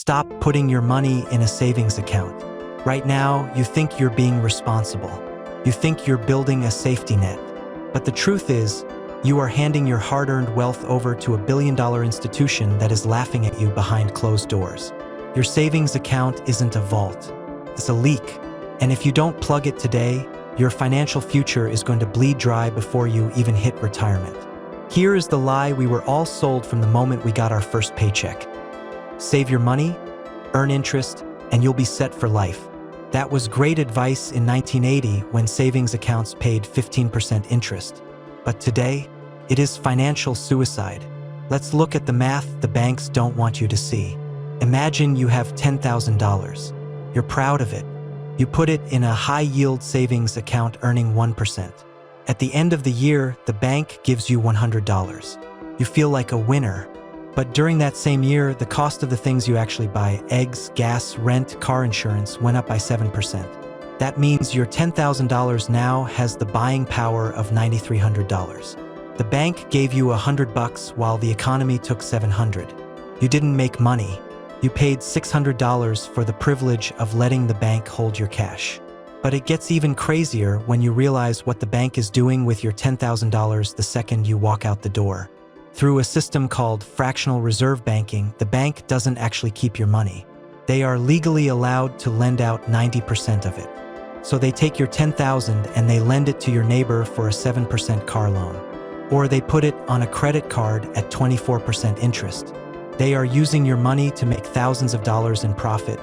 Stop putting your money in a savings account. Right now, you think you're being responsible. You think you're building a safety net. But the truth is, you are handing your hard-earned wealth over to a billion-dollar institution that is laughing at you behind closed doors. Your savings account isn't a vault. It's a leak. And if you don't plug it today, your financial future is going to bleed dry before you even hit retirement. Here is the lie we were all sold from the moment we got our first paycheck. Save your money, earn interest, and you'll be set for life. That was great advice in 1980 when savings accounts paid 15% interest. But today, it is financial suicide. Let's look at the math the banks don't want you to see. Imagine you have $10,000. You're proud of it. You put it in a high-yield savings account earning 1%. At the end of the year, the bank gives you $100. You feel like a winner. But during that same year, the cost of the things you actually buy, eggs, gas, rent, car insurance, went up by 7%. That means your $10,000 now has the buying power of $9,300. The bank gave you $100 while the economy took $700. You didn't make money. You paid $600 for the privilege of letting the bank hold your cash. But it gets even crazier when you realize what the bank is doing with your $10,000 the second you walk out the door. Through a system called fractional reserve banking, the bank doesn't actually keep your money. They are legally allowed to lend out 90% of it. So they take your $10,000 and they lend it to your neighbor for a 7% car loan. Or they put it on a credit card at 24% interest. They are using your money to make thousands of dollars in profit,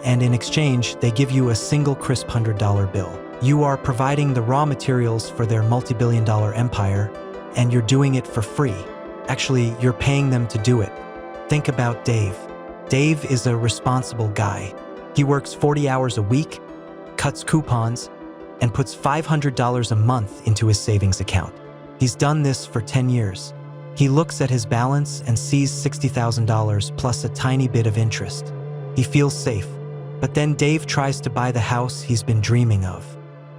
and in exchange, they give you a single crisp $100 bill. You are providing the raw materials for their multi-billion-dollar empire, and you're doing it for free. Actually, you're paying them to do it. Think about Dave. Dave is a responsible guy. He works 40 hours a week, cuts coupons, and puts $500 a month into his savings account. He's done this for 10 years. He looks at his balance and sees $60,000 plus a tiny bit of interest. He feels safe. But then Dave tries to buy the house he's been dreaming of.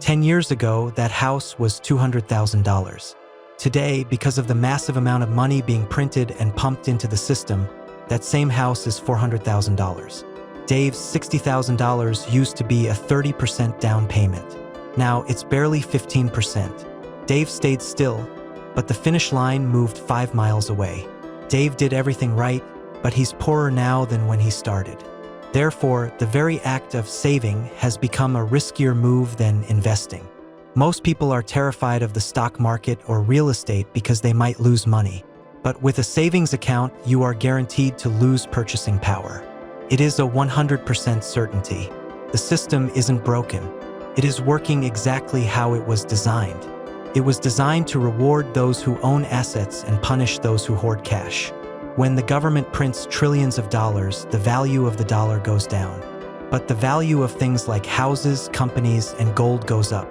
10 years ago, that house was $200,000. Today, because of the massive amount of money being printed and pumped into the system, that same house is $400,000. Dave's $60,000 used to be a 30% down payment. Now it's barely 15%. Dave stayed still, but the finish line moved 5 miles away. Dave did everything right, but he's poorer now than when he started. Therefore, the very act of saving has become a riskier move than investing. Most people are terrified of the stock market or real estate because they might lose money. But with a savings account, you are guaranteed to lose purchasing power. It is a 100% certainty. The system isn't broken. It is working exactly how it was designed. It was designed to reward those who own assets and punish those who hoard cash. When the government prints trillions of dollars, the value of the dollar goes down. But the value of things like houses, companies, and gold goes up.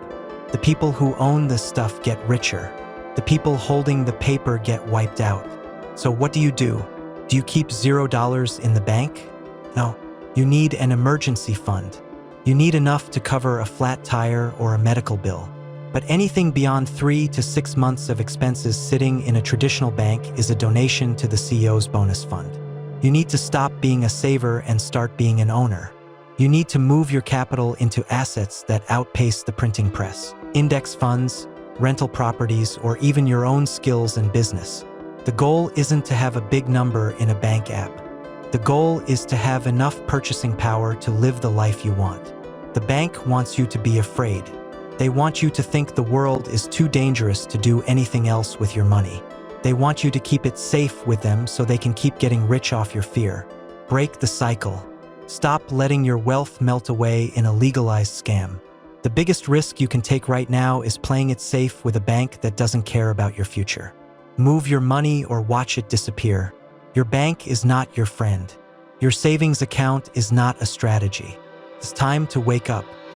The people who own this stuff get richer. The people holding the paper get wiped out. So what do? Do you keep $0 in the bank? No. You need an emergency fund. You need enough to cover a flat tire or a medical bill. But anything beyond 3 to 6 months of expenses sitting in a traditional bank is a donation to the CEO's bonus fund. You need to stop being a saver and start being an owner. You need to move your capital into assets that outpace the printing press. Index funds, rental properties, or even your own skills and business. The goal isn't to have a big number in a bank app. The goal is to have enough purchasing power to live the life you want. The bank wants you to be afraid. They want you to think the world is too dangerous to do anything else with your money. They want you to keep it safe with them so they can keep getting rich off your fear. Break the cycle. Stop letting your wealth melt away in a legalized scam. The biggest risk you can take right now is playing it safe with a bank that doesn't care about your future. Move your money or watch it disappear. Your bank is not your friend. Your savings account is not a strategy. It's time to wake up.